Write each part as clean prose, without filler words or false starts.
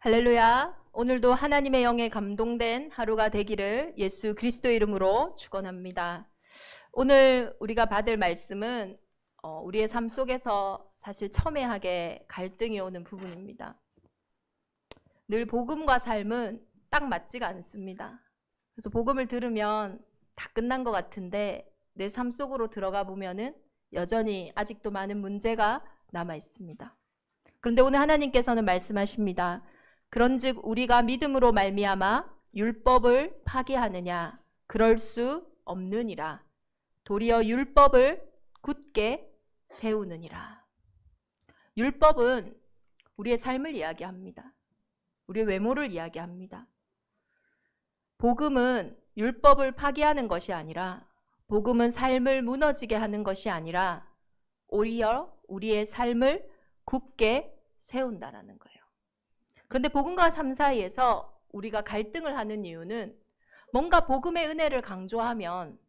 할렐루야. 오늘도 하나님의 영에 감동된 하루가 되기를 예수 그리스도의 이름으로 축원합니다. 오늘 우리가 받을 말씀은 우리의 삶 속에서 사실 첨예하게 갈등이 오는 부분입니다. 늘 복음과 삶은 딱 맞지가 않습니다. 그래서 복음을 들으면 다 끝난 것 같은데 내 삶 속으로 들어가 보면은 여전히 아직도 많은 문제가 남아 있습니다. 그런데 오늘 하나님께서는 말씀하십니다. 그런즉 우리가 믿음으로 말미암아 율법을 파기하느냐? 그럴 수 없느니라. 도리어 율법을 굳게 세우느니라. 율법은 우리의 삶을 이야기합니다. 우리의 외모를 이야기합니다. 복음은 율법을 파기하는 것이 아니라, 복음은 삶을 무너지게 하는 것이 아니라 오히려 우리의 삶을 굳게 세운다라는 거예요. 그런데 복음과 삶 사이에서 우리가 갈등을 하는 이유는 뭔가 복음의 은혜를 강조하면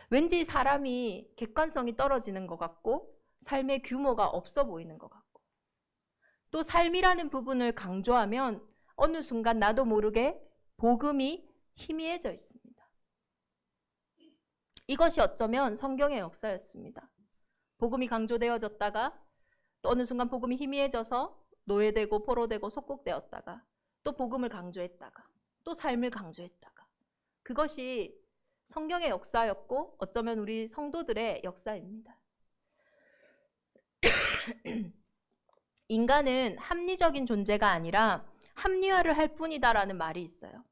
왠지 사람이 객관성이 떨어지는 것 같고 삶의 규모가 없어 보이는 것 같고, 또 삶이라는 부분을 강조하면 어느 순간 나도 모르게 복음이 희미해져 있습니다. 이것이 어쩌면 성경의 역사였습니다. 복음이 강조되어졌다가 또 어느 순간 복음이 희미해져서 노예되고 포로되고 속국되었다가 또 복음을 강조했다가 또 삶을 강조했다가, 그것이 성경의 역사였고 어쩌면 우리 성도들의 역사입니다. 인간은 합리적인 존재가 아니라 합리화를 할 뿐이다라는 말이 있어요.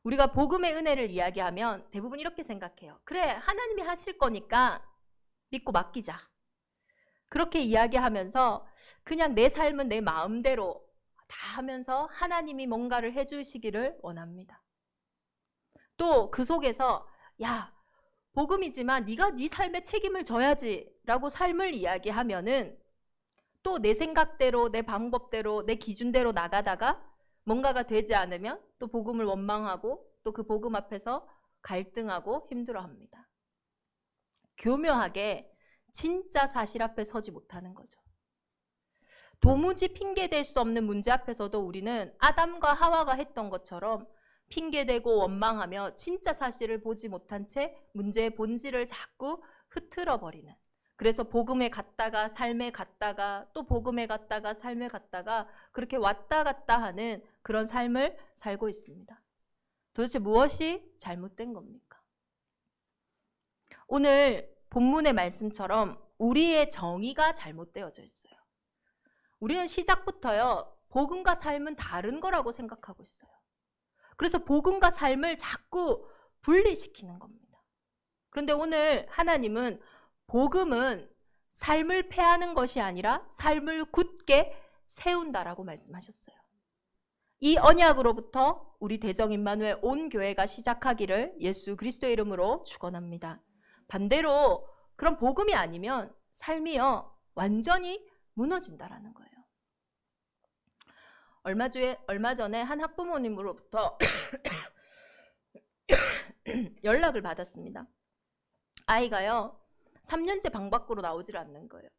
우리가 복음의 은혜를 이야기하면 대부분 이렇게 생각해요. 그래, 하나님이 하실 거니까 믿고 맡기자. 그렇게 이야기하면서 그냥 내 삶은 내 마음대로 다 하면서 하나님이 뭔가를 해주시기를 원합니다. 또 그 속에서 야, 복음이지만 네가 네 삶에 책임을 져야지 라고 삶을 이야기하면은 또 내 생각대로, 내 방법대로, 내 기준대로 나가다가 뭔가가 되지 않으면 또 복음을 원망하고 또 그 복음 앞에서 갈등하고 힘들어합니다. 교묘하게 진짜 사실 앞에 서지 못하는 거죠. 도무지 핑계댈 수 없는 문제 앞에서도 우리는 아담과 하와가 했던 것처럼 핑계대고 원망하며 진짜 사실을 보지 못한 채 문제의 본질을 자꾸 흐트러버리는, 그래서 복음에 갔다가 삶에 갔다가 또 복음에 갔다가 삶에 갔다가 그렇게 왔다 갔다 하는 그런 삶을 살고 있습니다. 도대체 무엇이 잘못된 겁니까? 오늘 본문의 말씀처럼 우리의 정의가 잘못되어져 있어요. 우리는 시작부터요, 복음과 삶은 다른 거라고 생각하고 있어요. 그래서 복음과 삶을 자꾸 분리시키는 겁니다. 그런데 오늘 하나님은 복음은 삶을 폐하는 것이 아니라 삶을 굳게 세운다라고 말씀하셨어요. 이 언약으로부터 우리 대정 임마누엘 온 교회가 시작하기를 예수 그리스도의 이름으로 축원합니다. 반대로 그런 복음이 아니면 삶이요 완전히 무너진다라는 거예요. 얼마 전에 한 학부모님으로부터 연락을 받았습니다. 아이가요 3년째 방 밖으로 나오질 않는 거예요.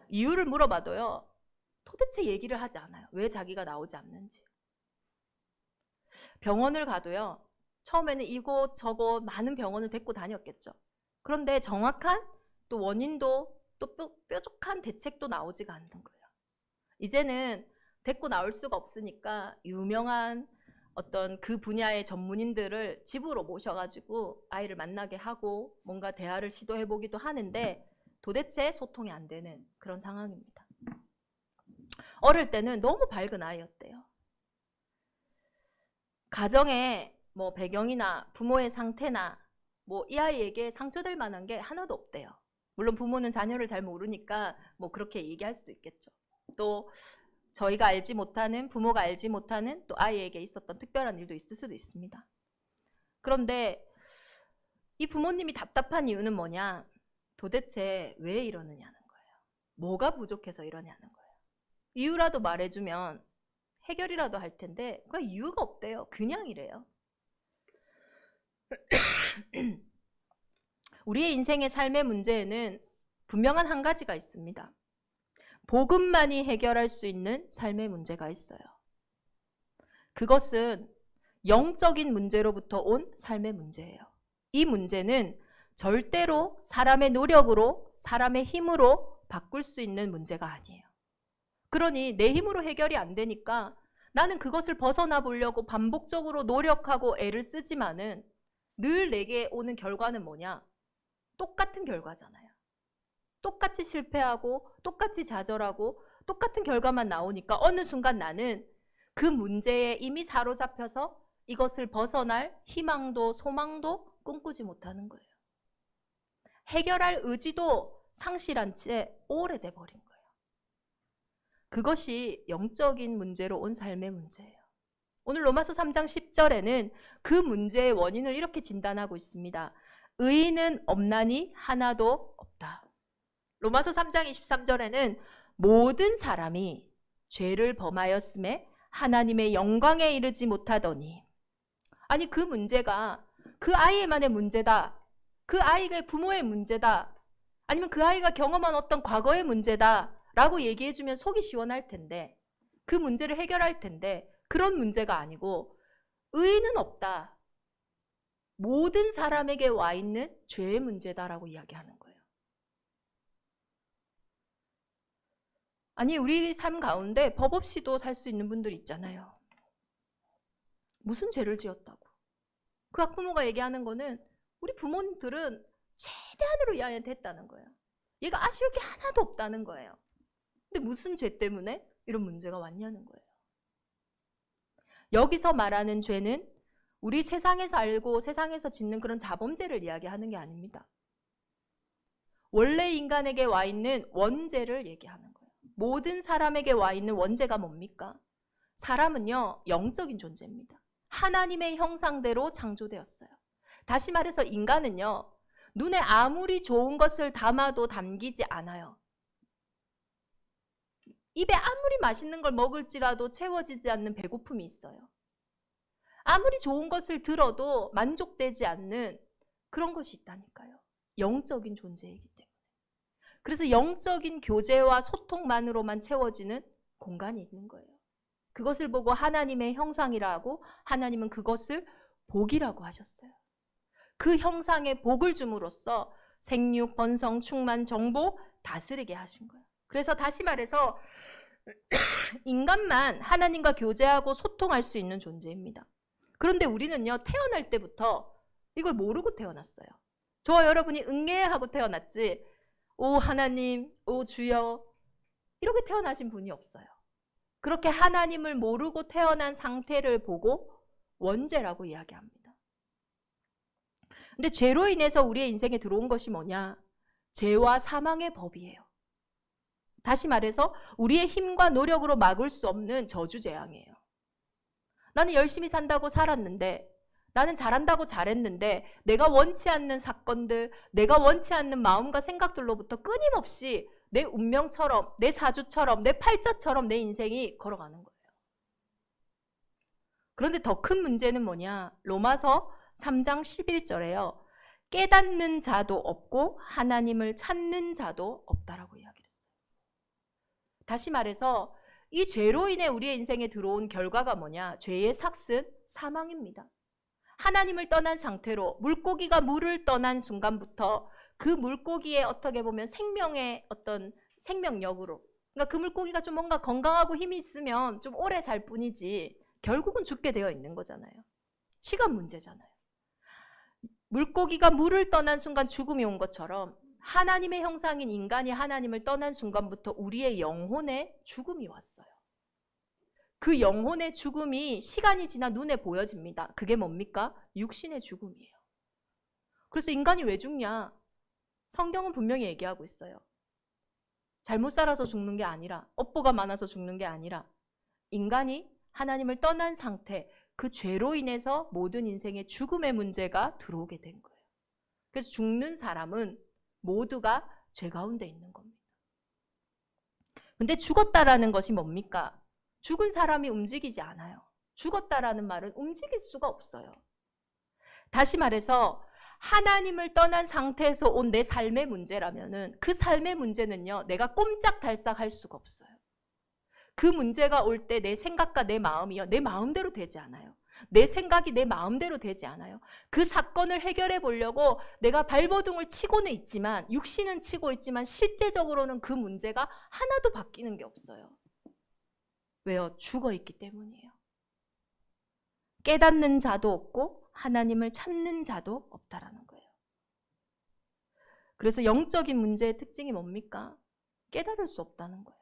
이유를 물어봐도요 도대체 얘기를 하지 않아요. 왜 자기가 나오지 않는지. 병원을 가도요 처음에는 이곳 저곳 많은 병원을 데리고 다녔겠죠. 그런데 정확한 또 원인도 또 뾰족한 대책도 나오지가 않는 거예요. 이제는 데리고 나올 수가 없으니까 유명한 어떤 그 분야의 전문인들을 집으로 모셔가지고 아이를 만나게 하고 뭔가 대화를 시도해보기도 하는데 도대체 소통이 안 되는 그런 상황입니다. 어릴 때는 너무 밝은 아이였대요. 가정의 뭐 배경이나 부모의 상태나 뭐 이 아이에게 상처될 만한 게 하나도 없대요. 물론 부모는 자녀를 잘 모르니까 뭐 그렇게 얘기할 수도 있겠죠. 또 저희가 알지 못하는, 부모가 알지 못하는 또 아이에게 있었던 특별한 일도 있을 수도 있습니다. 그런데 이 부모님이 답답한 이유는 뭐냐? 도대체 왜 이러느냐는 거예요. 뭐가 부족해서 이러냐는 거예요. 이유라도 말해주면 해결이라도 할 텐데 그 이유가 없대요. 그냥 이래요. 우리의 인생의 삶의 문제에는 분명한 한 가지가 있습니다. 복음만이 해결할 수 있는 삶의 문제가 있어요. 그것은 영적인 문제로부터 온 삶의 문제예요. 이 문제는 절대로 사람의 노력으로, 사람의 힘으로 바꿀 수 있는 문제가 아니에요. 그러니 내 힘으로 해결이 안 되니까 나는 그것을 벗어나 보려고 반복적으로 노력하고 애를 쓰지만은 늘 내게 오는 결과는 뭐냐? 똑같은 결과잖아요. 똑같이 실패하고 똑같이 좌절하고 똑같은 결과만 나오니까 어느 순간 나는 그 문제에 이미 사로잡혀서 이것을 벗어날 희망도 소망도 꿈꾸지 못하는 거예요. 해결할 의지도 상실한 채 오래돼 버린 거예요. 그것이 영적인 문제로 온 삶의 문제예요. 오늘 로마서 3장 10절에는 그 문제의 원인을 이렇게 진단하고 있습니다. 의인은 없나니 하나도 없다. 로마서 3장 23절에는 모든 사람이 죄를 범하였음에 하나님의 영광에 이르지 못하더니, 아니 그 문제가 그 아이만의 문제다, 그 아이의 부모의 문제다, 아니면 그 아이가 경험한 어떤 과거의 문제다 라고 얘기해주면 속이 시원할 텐데, 그 문제를 해결할 텐데 그런 문제가 아니고 의인은 없다, 모든 사람에게 와 있는 죄의 문제다라고 이야기하는 거예요. 아니 우리 삶 가운데 법 없이도 살 수 있는 분들이 있잖아요. 무슨 죄를 지었다고. 그 학부모가 얘기하는 거는 우리 부모님들은 최대한으로 이 아이한테 했다는 거예요. 얘가 아쉬울 게 하나도 없다는 거예요. 근데 무슨 죄 때문에 이런 문제가 왔냐는 거예요. 여기서 말하는 죄는 우리 세상에서 알고 세상에서 짓는 그런 자범죄를 이야기하는 게 아닙니다. 원래 인간에게 와 있는 원죄를 얘기하는 거예요. 모든 사람에게 와 있는 원죄가 뭡니까? 사람은요, 영적인 존재입니다. 하나님의 형상대로 창조되었어요. 다시 말해서 인간은요, 눈에 아무리 좋은 것을 담아도 담기지 않아요. 입에 아무리 맛있는 걸 먹을지라도 채워지지 않는 배고픔이 있어요. 아무리 좋은 것을 들어도 만족되지 않는 그런 것이 있다니까요. 영적인 존재이기 때문에. 그래서 영적인 교제와 소통만으로만 채워지는 공간이 있는 거예요. 그것을 보고 하나님의 형상이라고, 하나님은 그것을 복이라고 하셨어요. 그 형상에 복을 줌으로써 생육, 번성, 충만, 정복, 다스리게 하신 거예요. 그래서 다시 말해서 인간만 하나님과 교제하고 소통할 수 있는 존재입니다. 그런데 우리는요, 태어날 때부터 이걸 모르고 태어났어요. 저와 여러분이 응애하고 태어났지, 오 하나님, 오 주여, 이렇게 태어나신 분이 없어요. 그렇게 하나님을 모르고 태어난 상태를 보고 원죄라고 이야기합니다. 근데 죄로 인해서 우리의 인생에 들어온 것이 뭐냐? 죄와 사망의 법이에요. 다시 말해서 우리의 힘과 노력으로 막을 수 없는 저주재앙이에요. 나는 열심히 산다고 살았는데, 나는 잘한다고 잘했는데 내가 원치 않는 사건들, 내가 원치 않는 마음과 생각들로부터 끊임없이 내 운명처럼, 내 사주처럼, 내 팔자처럼 내 인생이 걸어가는 거예요. 그런데 더 큰 문제는 뭐냐? 로마서 3장 11절에요. 깨닫는 자도 없고 하나님을 찾는 자도 없다라고 이야기했어요. 다시 말해서 이 죄로 인해 우리의 인생에 들어온 결과가 뭐냐? 죄의 삭은 사망입니다. 하나님을 떠난 상태로 물고기가 물을 떠난 순간부터 그 물고기의 어떻게 보면 생명의 어떤 생명력으로, 그러니까 그 물고기가 좀 뭔가 건강하고 힘이 있으면 좀 오래 살 뿐이지 결국은 죽게 되어 있는 거잖아요. 시간 문제잖아요. 물고기가 물을 떠난 순간 죽음이 온 것처럼 하나님의 형상인 인간이 하나님을 떠난 순간부터 우리의 영혼에 죽음이 왔어요. 그 영혼의 죽음이 시간이 지나 눈에 보여집니다. 그게 뭡니까? 육신의 죽음이에요. 그래서 인간이 왜 죽냐? 성경은 분명히 얘기하고 있어요. 잘못 살아서 죽는 게 아니라, 업보가 많아서 죽는 게 아니라, 인간이 하나님을 떠난 상태, 그 죄로 인해서 모든 인생의 죽음의 문제가 들어오게 된 거예요. 그래서 죽는 사람은 모두가 죄 가운데 있는 겁니다. 근데 죽었다라는 것이 뭡니까? 죽은 사람이 움직이지 않아요. 죽었다라는 말은 움직일 수가 없어요. 다시 말해서 하나님을 떠난 상태에서 온 내 삶의 문제라면은 그 삶의 문제는요, 내가 꼼짝달싹 할 수가 없어요. 그 문제가 올 때 내 생각과 내 마음이요, 내 마음대로 되지 않아요. 내 생각이 내 마음대로 되지 않아요. 그 사건을 해결해 보려고 내가 발버둥을 치고는 있지만, 육신은 치고 있지만 실제적으로는 그 문제가 하나도 바뀌는 게 없어요. 왜요? 죽어 있기 때문이에요. 깨닫는 자도 없고 하나님을 찾는 자도 없다라는 거예요. 그래서 영적인 문제의 특징이 뭡니까? 깨달을 수 없다는 거예요.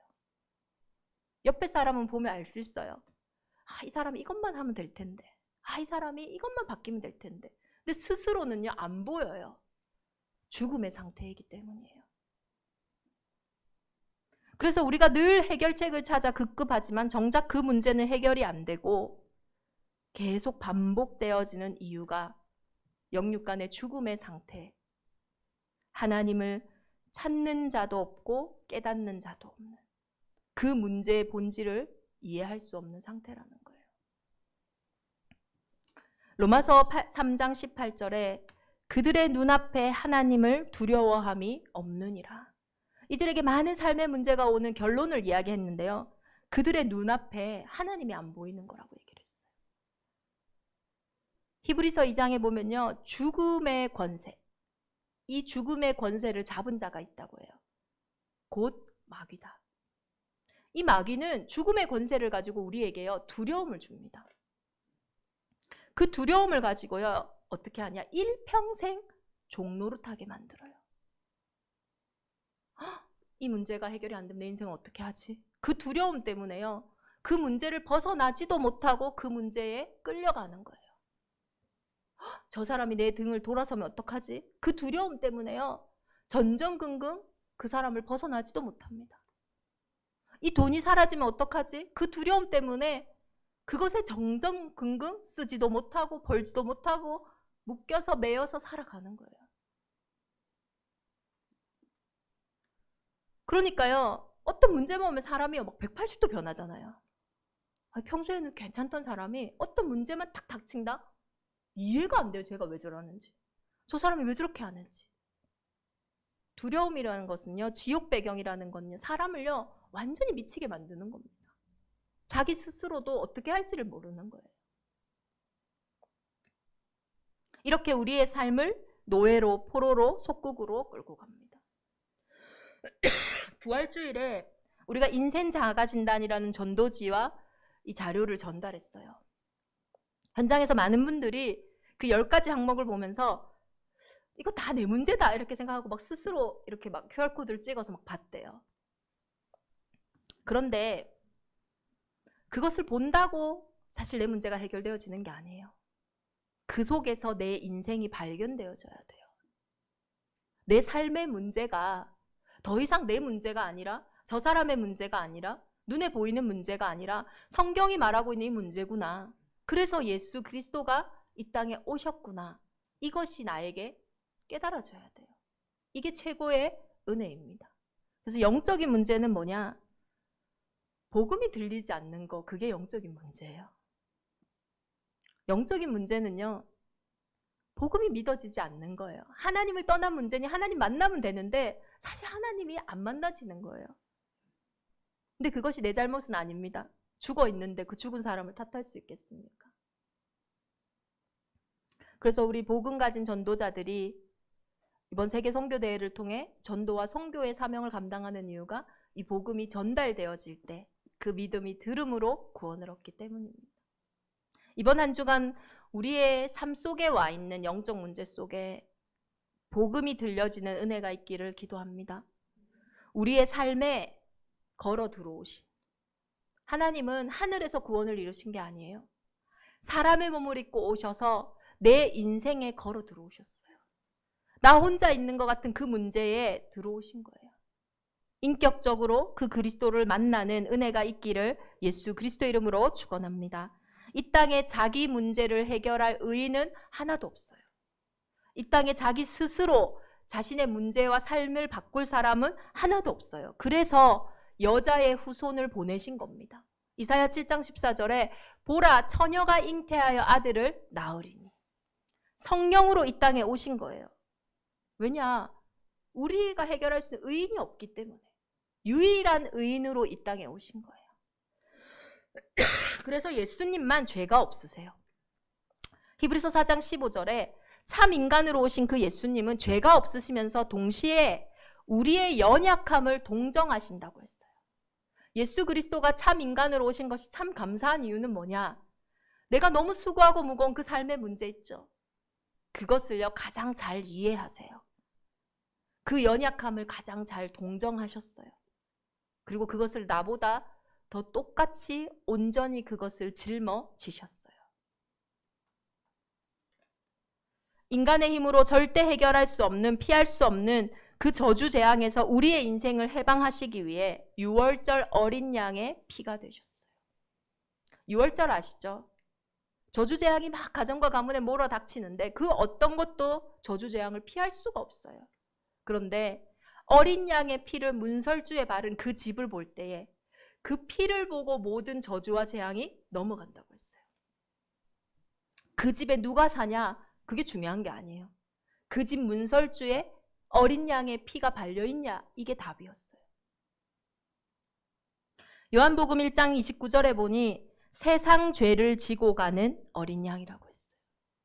옆에 사람은 보면 알 수 있어요. 이 사람이 이것만 하면 될 텐데, 이 사람이 이것만 바뀌면 될 텐데. 근데 스스로는요, 안 보여요. 죽음의 상태이기 때문이에요. 그래서 우리가 늘 해결책을 찾아 급급하지만 정작 그 문제는 해결이 안 되고 계속 반복되어지는 이유가 영육 간의 죽음의 상태, 하나님을 찾는 자도 없고 깨닫는 자도 없는 그 문제의 본질을 이해할 수 없는 상태라는 거예요. 로마서 3장 18절에 그들의 눈앞에 하나님을 두려워함이 없느니라. 이들에게 많은 삶의 문제가 오는 결론을 이야기했는데요, 그들의 눈앞에 하나님이 안 보이는 거라고 얘기를 했어요. 히브리서 2장에 보면요, 죽음의 권세, 이 죽음의 권세를 잡은 자가 있다고 해요. 곧 마귀다. 이 마귀는 죽음의 권세를 가지고 우리에게요, 두려움을 줍니다. 그 두려움을 가지고요, 어떻게 하냐? 일평생 종노릇하게 만들어요. 이 문제가 해결이 안 되면 내 인생은 어떻게 하지? 그 두려움 때문에요, 그 문제를 벗어나지도 못하고 그 문제에 끌려가는 거예요. 저 사람이 내 등을 돌아서면 어떡하지? 그 두려움 때문에요, 전전긍긍 그 사람을 벗어나지도 못합니다. 이 돈이 사라지면 어떡하지? 그 두려움 때문에 그것에 정정긍긍 쓰지도 못하고 벌지도 못하고 묶여서 매여서 살아가는 거예요. 그러니까요, 어떤 문제만 오면 사람이 막 180도 변하잖아요. 평소에는 괜찮던 사람이 어떤 문제만 탁 닥친다? 이해가 안 돼요. 제가 왜 저러는지, 저 사람이 왜 저렇게 하는지. 두려움이라는 것은요, 지옥 배경이라는 건요, 사람을요 완전히 미치게 만드는 겁니다. 자기 스스로도 어떻게 할지를 모르는 거예요. 이렇게 우리의 삶을 노예로, 포로로, 속국으로 끌고 갑니다. 부활주일에 우리가 인생 자아가 진단이라는 전도지와 이 자료를 전달했어요. 현장에서 많은 분들이 그 10가지 항목을 보면서 이거 다 내 문제다 이렇게 생각하고 막 스스로 이렇게 막 QR코드를 찍어서 막 봤대요. 그런데 그것을 본다고 사실 내 문제가 해결되어지는 게 아니에요. 그 속에서 내 인생이 발견되어져야 돼요. 내 삶의 문제가 더 이상 내 문제가 아니라, 저 사람의 문제가 아니라, 눈에 보이는 문제가 아니라 성경이 말하고 있는 이 문제구나. 그래서 예수 그리스도가 이 땅에 오셨구나. 이것이 나에게 깨달아져야 돼요. 이게 최고의 은혜입니다. 그래서 영적인 문제는 뭐냐? 복음이 들리지 않는 거, 그게 영적인 문제예요. 영적인 문제는요, 복음이 믿어지지 않는 거예요. 하나님을 떠난 문제니 하나님 만나면 되는데 사실 하나님이 안 만나지는 거예요. 근데 그것이 내 잘못은 아닙니다. 죽어 있는데 그 죽은 사람을 탓할 수 있겠습니까? 그래서 우리 복음 가진 전도자들이 이번 세계 선교대회를 통해 전도와 선교의 사명을 감당하는 이유가 이 복음이 전달되어질 때 그 믿음이 들음으로 구원을 얻기 때문입니다. 이번 한 주간 우리의 삶 속에 와 있는 영적 문제 속에 복음이 들려지는 은혜가 있기를 기도합니다. 우리의 삶에 걸어 들어오신 하나님은 하늘에서 구원을 이루신 게 아니에요. 사람의 몸을 입고 오셔서 내 인생에 걸어 들어오셨어요. 나 혼자 있는 것 같은 그 문제에 들어오신 거예요. 인격적으로 그 그리스도를 만나는 은혜가 있기를 예수 그리스도 이름으로 축원합니다. 이 땅에 자기 문제를 해결할 의인은 하나도 없어요. 이 땅에 자기 스스로 자신의 문제와 삶을 바꿀 사람은 하나도 없어요. 그래서 여자의 후손을 보내신 겁니다. 이사야 7장 14절에 보라 처녀가 잉태하여 아들을 낳으리니 성령으로 이 땅에 오신 거예요. 왜냐? 우리가 해결할 수 있는 의인이 없기 때문에. 유일한 의인으로 이 땅에 오신 거예요. 그래서 예수님만 죄가 없으세요. 히브리서 4장 15절에 참 인간으로 오신 그 예수님은 죄가 없으시면서 동시에 우리의 연약함을 동정하신다고 했어요. 예수 그리스도가 참 인간으로 오신 것이 참 감사한 이유는 뭐냐? 내가 너무 수고하고 무거운 그 삶의 문제 있죠. 그것을요 가장 잘 이해하세요. 그 연약함을 가장 잘 동정하셨어요. 그리고 그것을 나보다 더 똑같이 온전히 그것을 짊어지셨어요. 인간의 힘으로 절대 해결할 수 없는, 피할 수 없는 그 저주 재앙에서 우리의 인생을 해방하시기 위해 유월절 어린 양의 피가 되셨어요. 유월절 아시죠? 저주 재앙이 막 가정과 가문에 몰아닥치는데 그 어떤 것도 저주 재앙을 피할 수가 없어요. 그런데 어린 양의 피를 문설주에 바른 그 집을 볼 때에 그 피를 보고 모든 저주와 재앙이 넘어간다고 했어요. 그 집에 누가 사냐? 그게 중요한 게 아니에요. 그 집 문설주에 어린 양의 피가 발려있냐? 이게 답이었어요. 요한복음 1장 29절에 보니 세상 죄를 지고 가는 어린 양이라고 했어요.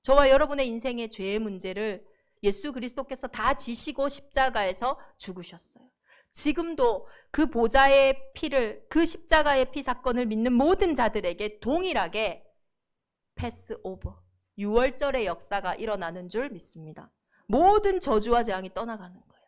저와 여러분의 인생의 죄의 문제를 예수 그리스도께서 다 지시고 십자가에서 죽으셨어요. 지금도 그 보좌의 피를, 그 십자가의 피 사건을 믿는 모든 자들에게 동일하게 패스 오버, 유월절의 역사가 일어나는 줄 믿습니다. 모든 저주와 재앙이 떠나가는 거예요.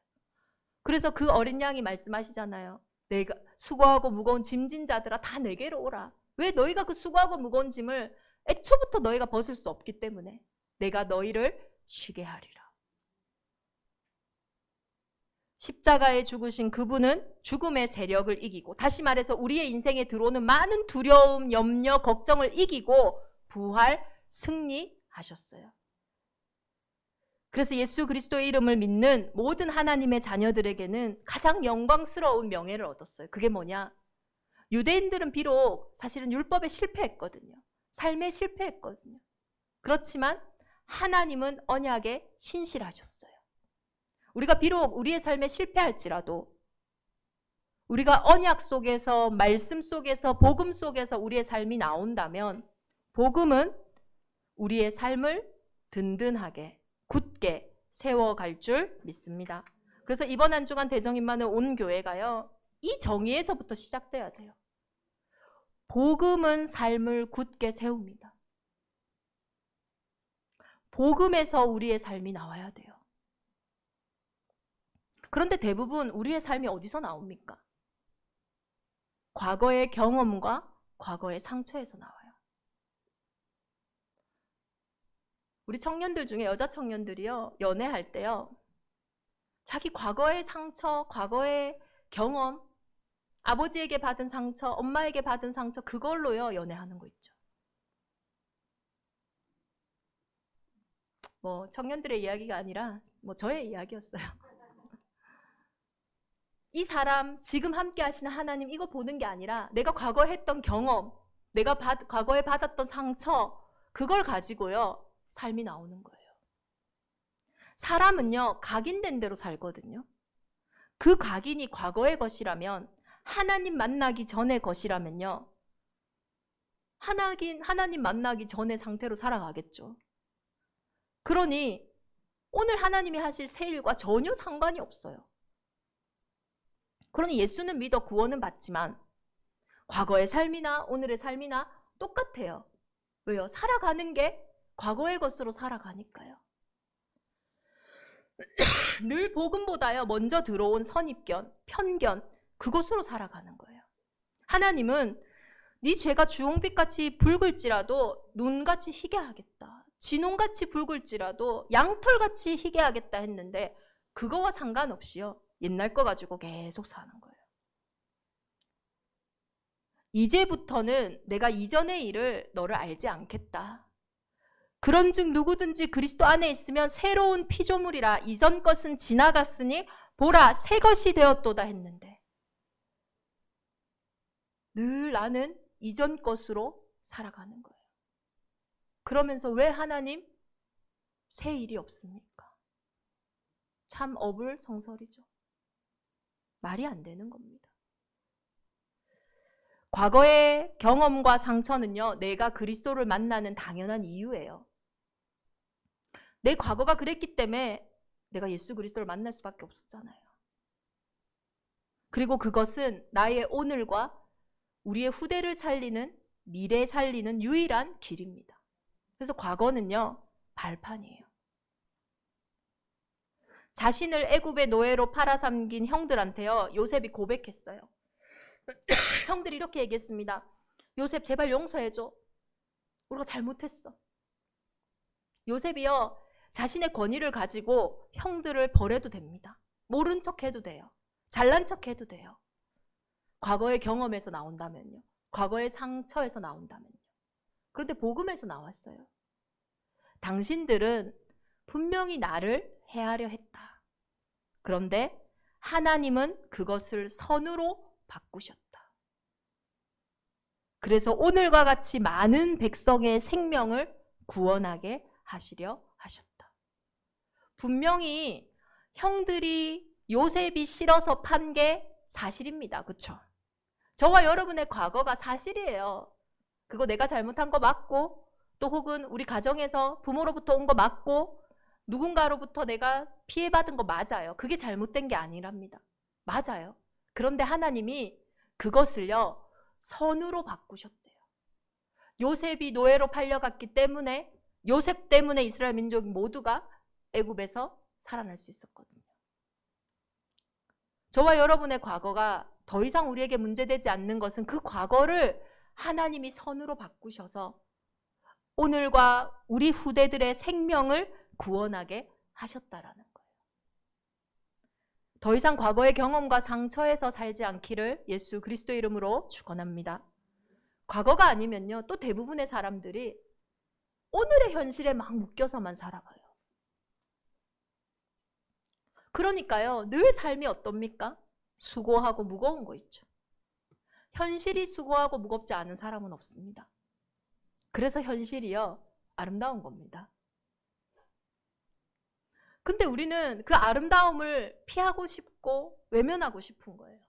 그래서 그 어린 양이 말씀하시잖아요. 내가 수고하고 무거운 짐진 자들아 다 내게로 오라. 왜? 너희가 그 수고하고 무거운 짐을 애초부터 너희가 벗을 수 없기 때문에 내가 너희를 쉬게 하리라. 십자가에 죽으신 그분은 죽음의 세력을 이기고, 다시 말해서 우리의 인생에 들어오는 많은 두려움, 염려, 걱정을 이기고 부활, 승리하셨어요. 그래서 예수 그리스도의 이름을 믿는 모든 하나님의 자녀들에게는 가장 영광스러운 명예를 얻었어요. 그게 뭐냐? 유대인들은 비록 사실은 율법에 실패했거든요. 삶에 실패했거든요. 그렇지만 하나님은 언약에 신실하셨어요. 우리가 비록 우리의 삶에 실패할지라도 우리가 언약 속에서, 말씀 속에서, 복음 속에서 우리의 삶이 나온다면 복음은 우리의 삶을 든든하게, 굳게 세워갈 줄 믿습니다. 그래서 이번 한 주간 대정임만을 온 교회가요, 이 정의에서부터 시작돼야 돼요. 복음은 삶을 굳게 세웁니다. 복음에서 우리의 삶이 나와야 돼요. 그런데 대부분 우리의 삶이 어디서 나옵니까? 과거의 경험과 과거의 상처에서 나와요. 우리 청년들 중에 여자 청년들이요, 연애할 때요, 자기 과거의 상처, 과거의 경험, 아버지에게 받은 상처, 엄마에게 받은 상처, 그걸로요 연애하는 거 있죠. 뭐 청년들의 이야기가 아니라 저의 이야기였어요. 이 사람, 지금 함께 하시는 하나님, 이거 보는 게 아니라 내가 과거에 했던 경험, 내가 과거에 받았던 상처, 그걸 가지고요 삶이 나오는 거예요. 사람은요 각인된 대로 살거든요. 그 각인이 과거의 것이라면, 하나님 만나기 전의 것이라면요, 하나님 만나기 전의 상태로 살아가겠죠. 그러니 오늘 하나님이 하실 새 일과 전혀 상관이 없어요. 그러니 예수는 믿어 구원은 받지만 과거의 삶이나 오늘의 삶이나 똑같아요. 왜요? 살아가는 게 과거의 것으로 살아가니까요. 늘 복음보다요 먼저 들어온 선입견, 편견, 그것으로 살아가는 거예요. 하나님은 네 죄가 주홍빛같이 붉을지라도 눈같이 희게 하겠다, 진홍같이 붉을지라도 양털같이 희게 하겠다 했는데 그거와 상관없이요 옛날 거 가지고 계속 사는 거예요. 이제부터는 내가 이전의 일을 너를 알지 않겠다. 그런즉 누구든지 그리스도 안에 있으면 새로운 피조물이라, 이전 것은 지나갔으니 보라 새 것이 되었도다 했는데 늘 나는 이전 것으로 살아가는 거예요. 그러면서 왜 하나님? 새 일이 없습니까? 참 어불성설이죠. 말이 안 되는 겁니다. 과거의 경험과 상처는요, 내가 그리스도를 만나는 당연한 이유예요. 내 과거가 그랬기 때문에 내가 예수 그리스도를 만날 수밖에 없었잖아요. 그리고 그것은 나의 오늘과 우리의 후대를 살리는, 미래 살리는 유일한 길입니다. 그래서 과거는요, 발판이에요. 자신을 애굽의 노예로 팔아삼긴 형들한테요, 요셉이 고백했어요. 형들이 이렇게 얘기했습니다. 요셉 제발 용서해줘. 우리가 잘못했어. 요셉이요, 자신의 권위를 가지고 형들을 벌해도 됩니다. 모른 척 해도 돼요. 잘난 척 해도 돼요. 과거의 경험에서 나온다면요. 과거의 상처에서 나온다면요. 그런데 복음에서 나왔어요. 당신들은 분명히 나를 해하려 했다. 그런데 하나님은 그것을 선으로 바꾸셨다. 그래서 오늘과 같이 많은 백성의 생명을 구원하게 하시려 하셨다. 분명히 형들이 요셉이 싫어서 판 게 사실입니다. 그렇죠? 저와 여러분의 과거가 사실이에요. 그거 내가 잘못한 거 맞고, 또 혹은 우리 가정에서 부모로부터 온 거 맞고, 누군가로부터 내가 피해받은 거 맞아요. 그게 잘못된 게 아니랍니다. 맞아요. 그런데 하나님이 그것을요, 선으로 바꾸셨대요. 요셉이 노예로 팔려갔기 때문에, 요셉 때문에 이스라엘 민족 모두가 애굽에서 살아날 수 있었거든요. 저와 여러분의 과거가 더 이상 우리에게 문제되지 않는 것은 그 과거를 하나님이 선으로 바꾸셔서 오늘과 우리 후대들의 생명을 구원하게 하셨다라는 거예요. 더 이상 과거의 경험과 상처에서 살지 않기를 예수 그리스도 이름으로 축원합니다. 과거가 아니면요, 또 대부분의 사람들이 오늘의 현실에 막 묶여서만 살아가요. 그러니까요, 늘 삶이 어떻습니까? 수고하고 무거운 거 있죠. 현실이 수고하고 무겁지 않은 사람은 없습니다. 그래서 현실이요, 아름다운 겁니다. 근데 우리는 그 아름다움을 피하고 싶고 외면하고 싶은 거예요.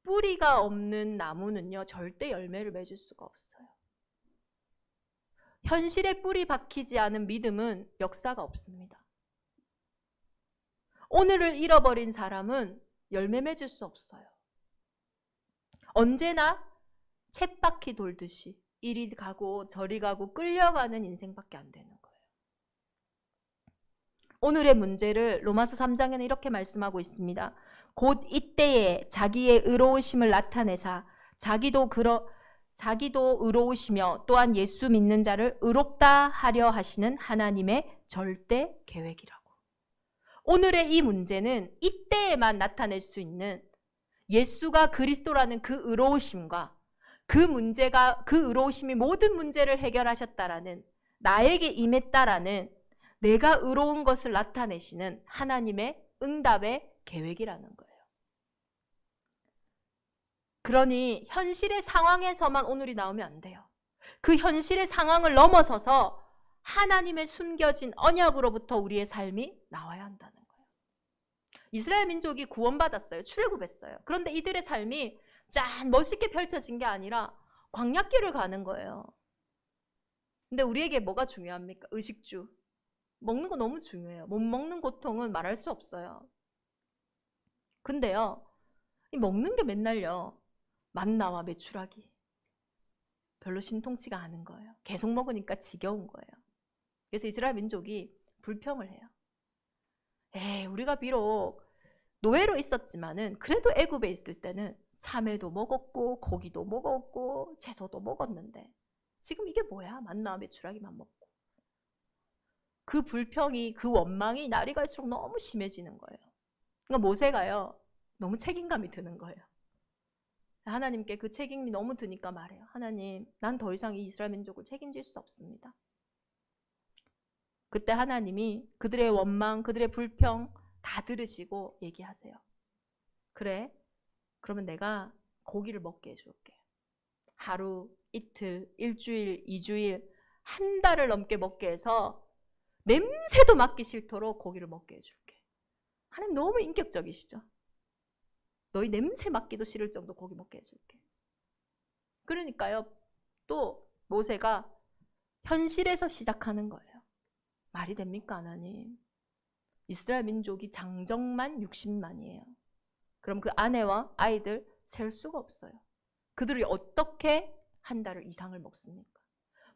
뿌리가 없는 나무는요, 절대 열매를 맺을 수가 없어요. 현실에 뿌리 박히지 않은 믿음은 역사가 없습니다. 오늘을 잃어버린 사람은 열매 맺을 수 없어요. 언제나 쳇바퀴 돌듯이 이리 가고 저리 가고 끌려가는 인생밖에 안 되는 거예요. 오늘의 문제를 로마서 3장에는 이렇게 말씀하고 있습니다. 곧 이때에 자기의 의로우심을 나타내사 자기도 의로우시며 또한 예수 믿는 자를 의롭다 하려 하시는 하나님의 절대 계획이라고. 오늘의 이 문제는 이때에만 나타낼 수 있는 예수가 그리스도라는 그 의로우심과 그 문제가, 그 의로우심이 모든 문제를 해결하셨다라는, 나에게 임했다라는, 내가 의로운 것을 나타내시는 하나님의 응답의 계획이라는 거예요. 그러니 현실의 상황에서만 오늘이 나오면 안 돼요. 그 현실의 상황을 넘어서서 하나님의 숨겨진 언약으로부터 우리의 삶이 나와야 한다는 거예요. 이스라엘 민족이 구원받았어요. 출애굽했어요. 그런데 이들의 삶이 짠 멋있게 펼쳐진 게 아니라 광야길을 가는 거예요. 근데 우리에게 뭐가 중요합니까? 의식주. 먹는 거 너무 중요해요. 못 먹는 고통은 말할 수 없어요. 근데요, 이 먹는 게 맨날요, 만나와 메추라기. 별로 신통치가 않은 거예요. 계속 먹으니까 지겨운 거예요. 그래서 이스라엘 민족이 불평을 해요. 우리가 비록 노예로 있었지만은 그래도 애굽에 있을 때는 참외도 먹었고 고기도 먹었고 채소도 먹었는데 지금 이게 뭐야? 만나와 메추라기만 먹고. 그 불평이, 그 원망이 날이 갈수록 너무 심해지는 거예요. 그러니까 모세가요, 너무 책임감이 드는 거예요. 하나님께 그 책임이 너무 드니까 말해요. 하나님, 난 더 이상 이 이스라엘 민족을 책임질 수 없습니다. 그때 하나님이 그들의 원망, 그들의 불평 다 들으시고 얘기하세요. 그래, 그러면 내가 고기를 먹게 해줄게. 하루, 이틀, 일주일, 2주일, 한 달을 넘게 먹게 해서 냄새도 맡기 싫도록 고기를 먹게 해줄게. 하나님 너무 인격적이시죠? 너희 냄새 맡기도 싫을 정도 고기 먹게 해줄게. 그러니까요, 또 모세가 현실에서 시작하는 거예요. 말이 됩니까, 하나님? 이스라엘 민족이 장정만 60만이에요. 그럼 그 아내와 아이들 셀 수가 없어요. 그들이 어떻게 한 달을 이상을 먹습니까?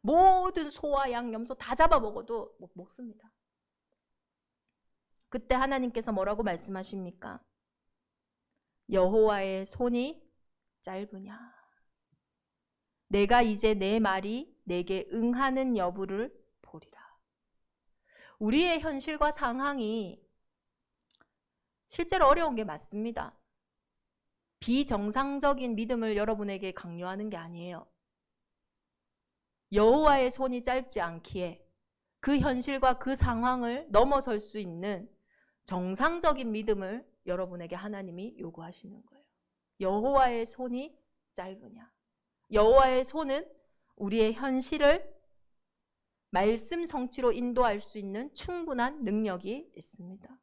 모든 소와 양, 염소 다 잡아 먹어도 못 먹습니다. 그때 하나님께서 뭐라고 말씀하십니까? 여호와의 손이 짧으냐? 내가 이제 내 말이 내게 응하는 여부를 보리라. 우리의 현실과 상황이 실제로 어려운 게 맞습니다. 비정상적인 믿음을 여러분에게 강요하는 게 아니에요. 여호와의 손이 짧지 않기에 그 현실과 그 상황을 넘어설 수 있는 정상적인 믿음을 여러분에게 하나님이 요구하시는 거예요. 여호와의 손이 짧으냐? 여호와의 손은 우리의 현실을 말씀 성취로 인도할 수 있는 충분한 능력이 있습니다.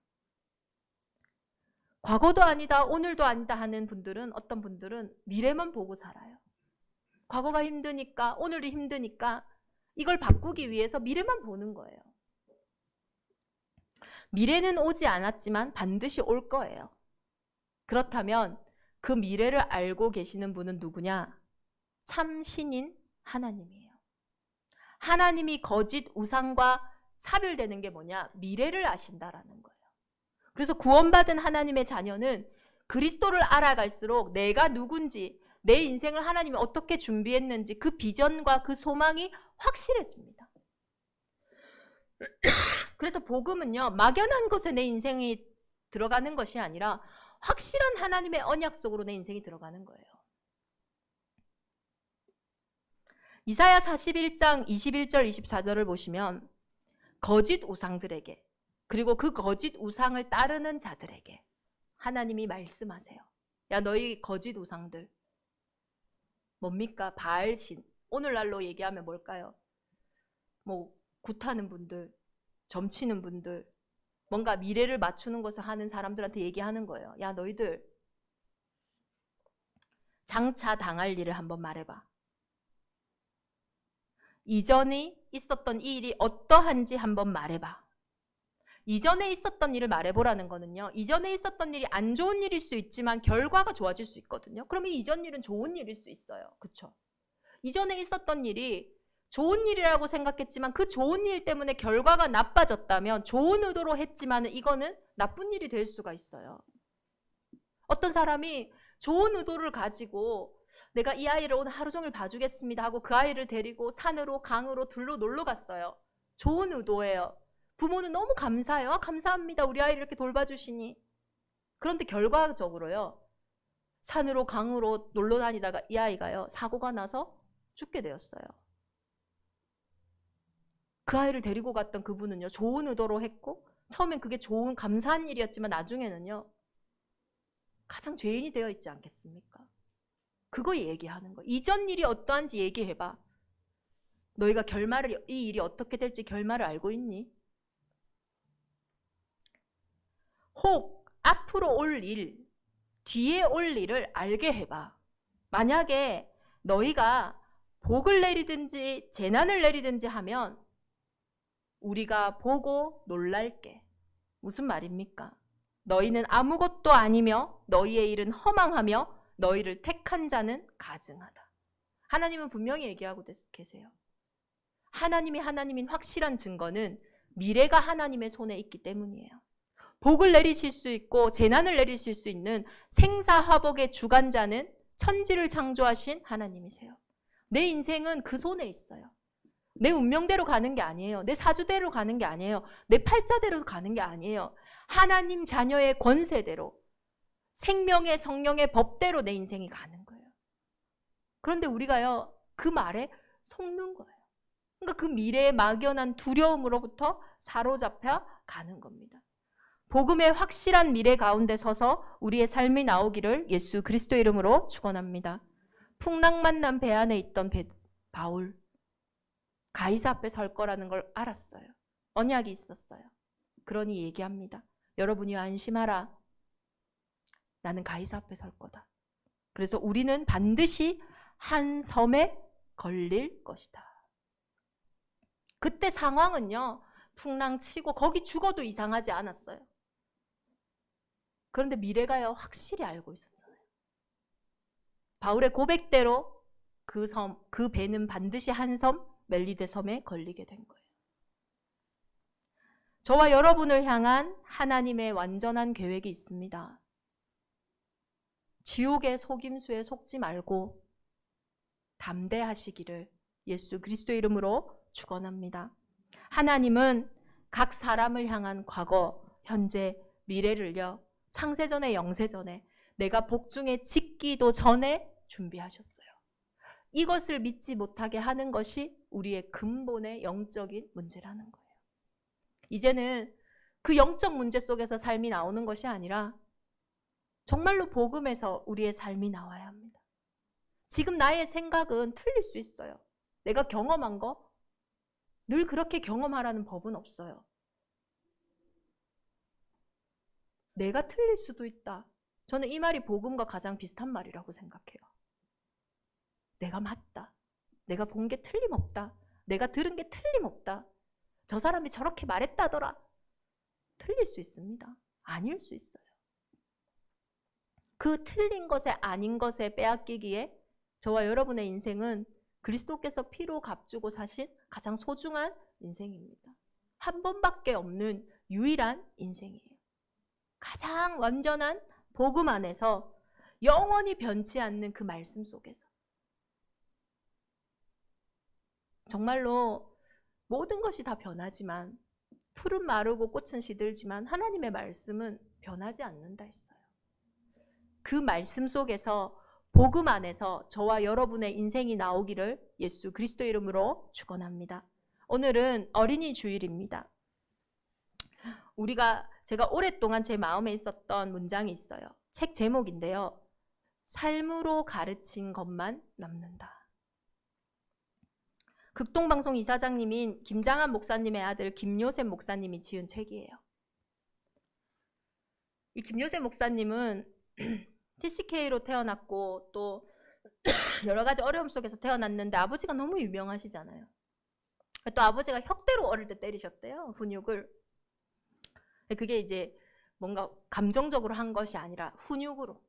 과거도 아니다, 오늘도 아니다 하는 분들은, 어떤 분들은 미래만 보고 살아요. 과거가 힘드니까, 오늘이 힘드니까 이걸 바꾸기 위해서 미래만 보는 거예요. 미래는 오지 않았지만 반드시 올 거예요. 그렇다면 그 미래를 알고 계시는 분은 누구냐? 참 신인 하나님이에요. 하나님이 거짓 우상과 차별되는 게 뭐냐? 미래를 아신다라는 거예요. 그래서 구원받은 하나님의 자녀는 그리스도를 알아갈수록 내가 누군지, 내 인생을 하나님이 어떻게 준비했는지 그 비전과 그 소망이 확실해집니다. 그래서 복음은요, 막연한 곳에 내 인생이 들어가는 것이 아니라 확실한 하나님의 언약 속으로 내 인생이 들어가는 거예요. 이사야 41장 21절 24절을 보시면 거짓 우상들에게, 그리고 그 거짓 우상을 따르는 자들에게 하나님이 말씀하세요. 야, 너희 거짓 우상들 뭡니까? 바알신. 오늘날로 얘기하면 뭘까요? 뭐 굿하는 분들, 점치는 분들, 뭔가 미래를 맞추는 것을 하는 사람들한테 얘기하는 거예요. 야, 너희들 장차 당할 일을 한번 말해봐. 이전에 있었던 이 일이 어떠한지 한번 말해봐. 이전에 있었던 일을 말해보라는 거는요, 이전에 있었던 일이 안 좋은 일일 수 있지만 결과가 좋아질 수 있거든요. 그러면 이전 일은 좋은 일일 수 있어요. 그렇죠? 이전에 있었던 일이 좋은 일이라고 생각했지만 그 좋은 일 때문에 결과가 나빠졌다면, 좋은 의도로 했지만 이거는 나쁜 일이 될 수가 있어요. 어떤 사람이 좋은 의도를 가지고 내가 이 아이를 오늘 하루 종일 봐주겠습니다 하고 그 아이를 데리고 산으로, 강으로, 들로 놀러 갔어요. 좋은 의도예요. 부모는 너무 감사해요. 아, 감사합니다. 우리 아이를 이렇게 돌봐주시니. 그런데 결과적으로요, 산으로, 강으로 놀러 다니다가 이 아이가요, 사고가 나서 죽게 되었어요. 그 아이를 데리고 갔던 그분은요, 좋은 의도로 했고 처음엔 그게 좋은 감사한 일이었지만 나중에는요, 가장 죄인이 되어 있지 않겠습니까? 그거 얘기하는 거예요. 이전 일이 어떠한지 얘기해봐. 너희가 결말을, 이 일이 어떻게 될지 결말을 알고 있니? 혹 앞으로 올 일, 뒤에 올 일을 알게 해봐. 만약에 너희가 복을 내리든지 재난을 내리든지 하면 우리가 보고 놀랄게. 무슨 말입니까? 너희는 아무것도 아니며 너희의 일은 허망하며 너희를 택한 자는 가증하다. 하나님은 분명히 얘기하고 계세요. 하나님이 하나님인 확실한 증거는 미래가 하나님의 손에 있기 때문이에요. 복을 내리실 수 있고 재난을 내리실 수 있는 생사화복의 주관자는 천지를 창조하신 하나님이세요. 내 인생은 그 손에 있어요. 내 운명대로 가는 게 아니에요. 내 사주대로 가는 게 아니에요. 내 팔자대로 가는 게 아니에요. 하나님 자녀의 권세대로, 생명의 성령의 법대로 내 인생이 가는 거예요. 그런데 우리가요, 그 말에 속는 거예요. 그러니까 그 미래의 막연한 두려움으로부터 사로잡혀 가는 겁니다. 복음의 확실한 미래 가운데 서서 우리의 삶이 나오기를 예수 그리스도 이름으로 축원합니다. 풍랑만 난 배 안에 있던 바울, 가이사 앞에 설 거라는 걸 알았어요. 언약이 있었어요. 그러니 얘기합니다. 여러분이 안심하라. 나는 가이사 앞에 설 거다. 그래서 우리는 반드시 한 섬에 걸릴 것이다. 그때 상황은요, 풍랑치고 거기 죽어도 이상하지 않았어요. 그런데 미래가요, 확실히 알고 있었잖아요. 바울의 고백대로 그 배는 반드시 한 섬, 멜리데 섬에 걸리게 된 거예요. 저와 여러분을 향한 하나님의 완전한 계획이 있습니다. 지옥의 속임수에 속지 말고 담대하시기를 예수 그리스도의 이름으로 축원합니다. 하나님은 각 사람을 향한 과거, 현재, 미래를요, 창세전에 영세전에 내가 복중에 짓기도 전에 준비하셨어요. 이것을 믿지 못하게 하는 것이 우리의 근본의 영적인 문제라는 거예요. 이제는 그 영적 문제 속에서 삶이 나오는 것이 아니라 정말로 복음에서 우리의 삶이 나와야 합니다. 지금 나의 생각은 틀릴 수 있어요. 내가 경험한 거 늘 그렇게 경험하라는 법은 없어요. 내가 틀릴 수도 있다. 저는 이 말이 복음과 가장 비슷한 말이라고 생각해요. 내가 맞다. 내가 본 게 틀림없다. 내가 들은 게 틀림없다. 저 사람이 저렇게 말했다더라. 틀릴 수 있습니다. 아닐 수 있어요. 그 틀린 것에 아닌 것에 빼앗기기에 저와 여러분의 인생은 그리스도께서 피로 값주고 사신 가장 소중한 인생입니다. 한 번밖에 없는 유일한 인생이에요. 가장 완전한 복음 안에서 영원히 변치 않는 그 말씀 속에서 정말로 모든 것이 다 변하지만 풀은 마르고 꽃은 시들지만 하나님의 말씀은 변하지 않는다 했어요. 그 말씀 속에서 복음 안에서 저와 여러분의 인생이 나오기를 예수 그리스도의 이름으로 축원합니다. 오늘은 어린이 주일입니다. 제가 오랫동안 제 마음에 있었던 문장이 있어요. 책 제목인데요. 삶으로 가르친 것만 남는다. 극동방송 이사장님인 김장한 목사님의 아들 김요셉 목사님이 지은 책이에요. 이 김요셉 목사님은 TCK로 태어났고 또 여러 가지 어려움 속에서 태어났는데 아버지가 너무 유명하시잖아요. 또 아버지가 혁대로 어릴 때 때리셨대요. 훈육을. 그게 이제 뭔가 감정적으로 한 것이 아니라 훈육으로.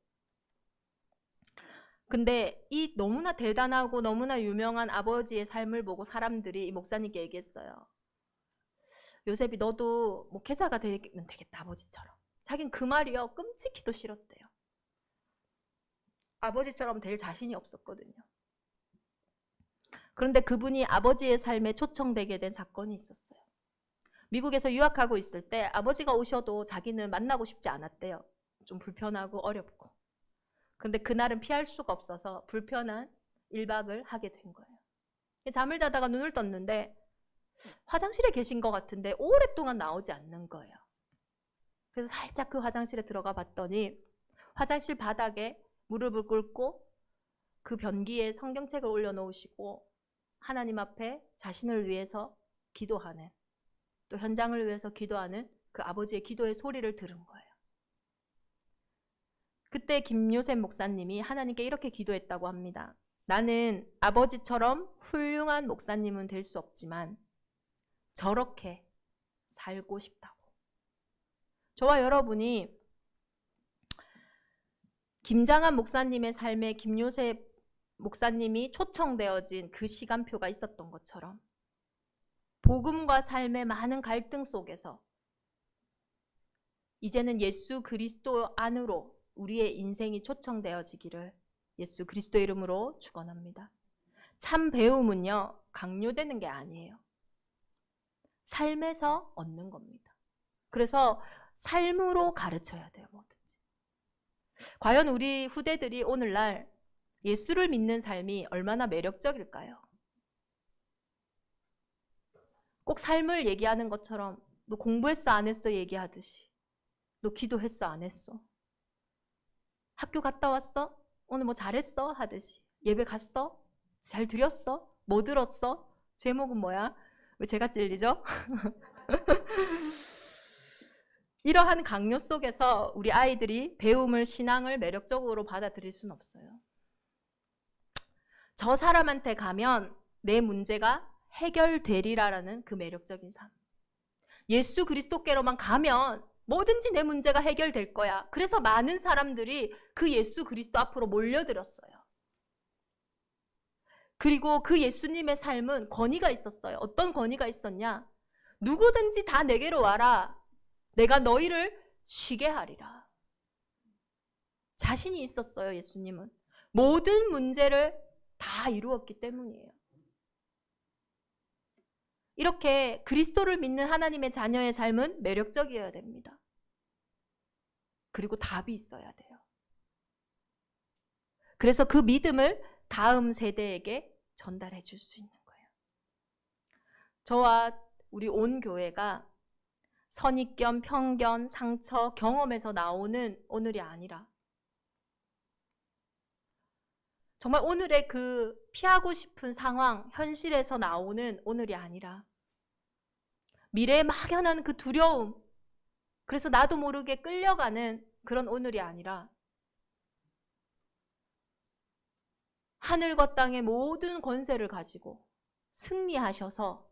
근데 이 너무나 대단하고 너무나 유명한 아버지의 삶을 보고 사람들이 이 목사님께 얘기했어요. 요셉이 너도 목회자가 되면 되겠다, 아버지처럼. 자긴 그 말이요, 끔찍히도 싫었대요. 아버지처럼 될 자신이 없었거든요. 그런데 그분이 아버지의 삶에 초청되게 된 사건이 있었어요. 미국에서 유학하고 있을 때 아버지가 오셔도 자기는 만나고 싶지 않았대요. 좀 불편하고 어렵고. 근데 그날은 피할 수가 없어서 불편한 1박을 하게 된 거예요. 잠을 자다가 눈을 떴는데 화장실에 계신 것 같은데 오랫동안 나오지 않는 거예요. 그래서 살짝 그 화장실에 들어가 봤더니 화장실 바닥에 무릎을 꿇고 그 변기에 성경책을 올려놓으시고 하나님 앞에 자신을 위해서 기도하는, 또 현장을 위해서 기도하는 그 아버지의 기도의 소리를 들은 거예요. 그때 김요셉 목사님이 하나님께 이렇게 기도했다고 합니다. 나는 아버지처럼 훌륭한 목사님은 될 수 없지만 저렇게 살고 싶다고. 저와 여러분이 김장한 목사님의 삶에 김요셉 목사님이 초청되어진 그 시간표가 있었던 것처럼 복음과 삶의 많은 갈등 속에서 이제는 예수 그리스도 안으로 우리의 인생이 초청되어지기를 예수 그리스도 이름으로 축원합니다. 참 배움은요, 강요되는 게 아니에요. 삶에서 얻는 겁니다. 그래서 삶으로 가르쳐야 돼요, 뭐든지. 과연 우리 후대들이 오늘날 예수를 믿는 삶이 얼마나 매력적일까요? 꼭 삶을 얘기하는 것처럼 너 공부했어 안 했어 얘기하듯이, 너 기도했어 안 했어, 학교 갔다 왔어? 오늘 뭐 잘했어? 하듯이, 예배 갔어? 잘 드렸어? 뭐 들었어? 제목은 뭐야? 왜 제가 찔리죠? 이러한 강요 속에서 우리 아이들이 배움을, 신앙을 매력적으로 받아들일 수는 없어요. 저 사람한테 가면 내 문제가 해결되리라라는 그 매력적인 삶. 예수 그리스도께로만 가면 뭐든지 내 문제가 해결될 거야. 그래서 많은 사람들이 그 예수 그리스도 앞으로 몰려들었어요. 그리고 그 예수님의 삶은 권위가 있었어요. 어떤 권위가 있었냐? 누구든지 다 내게로 와라. 내가 너희를 쉬게 하리라. 자신이 있었어요, 예수님은. 모든 문제를 다 이루었기 때문이에요. 이렇게 그리스도를 믿는 하나님의 자녀의 삶은 매력적이어야 됩니다. 그리고 답이 있어야 돼요. 그래서 그 믿음을 다음 세대에게 전달해 줄 수 있는 거예요. 저와 우리 온 교회가 선입견, 편견, 상처, 경험에서 나오는 오늘이 아니라 정말 오늘의 그 피하고 싶은 상황, 현실에서 나오는 오늘이 아니라 미래에 막연한 그 두려움, 그래서 나도 모르게 끌려가는 그런 오늘이 아니라 하늘과 땅의 모든 권세를 가지고 승리하셔서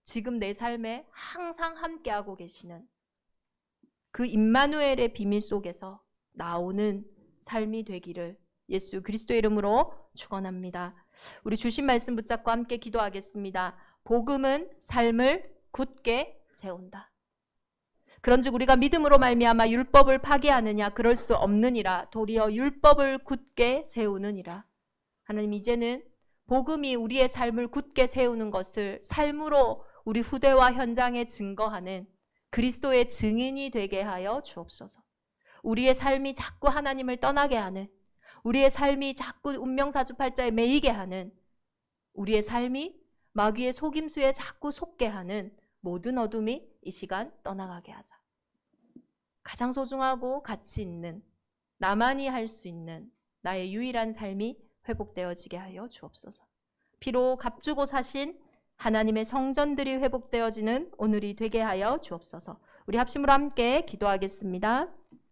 지금 내 삶에 항상 함께하고 계시는 그 임마누엘의 비밀 속에서 나오는 삶이 되기를 예수 그리스도의 이름으로 축원합니다. 우리 주신 말씀 붙잡고 함께 기도하겠습니다. 복음은 삶을 굳게 세운다. 그런즉 우리가 믿음으로 말미암아 율법을 파기하느냐? 그럴 수 없느니라. 도리어 율법을 굳게 세우느니라. 하나님, 이제는 복음이 우리의 삶을 굳게 세우는 것을 삶으로 우리 후대와 현장에 증거하는 그리스도의 증인이 되게 하여 주옵소서. 우리의 삶이 자꾸 하나님을 떠나게 하는, 우리의 삶이 자꾸 운명사주팔자에 매이게 하는, 우리의 삶이 마귀의 속임수에 자꾸 속게 하는 모든 어둠이 이 시간 떠나가게 하자. 가장 소중하고 가치 있는, 나만이 할 수 있는 나의 유일한 삶이 회복되어지게 하여 주옵소서. 피로 값주고 사신 하나님의 성전들이 회복되어지는 오늘이 되게 하여 주옵소서. 우리 합심으로 함께 기도하겠습니다.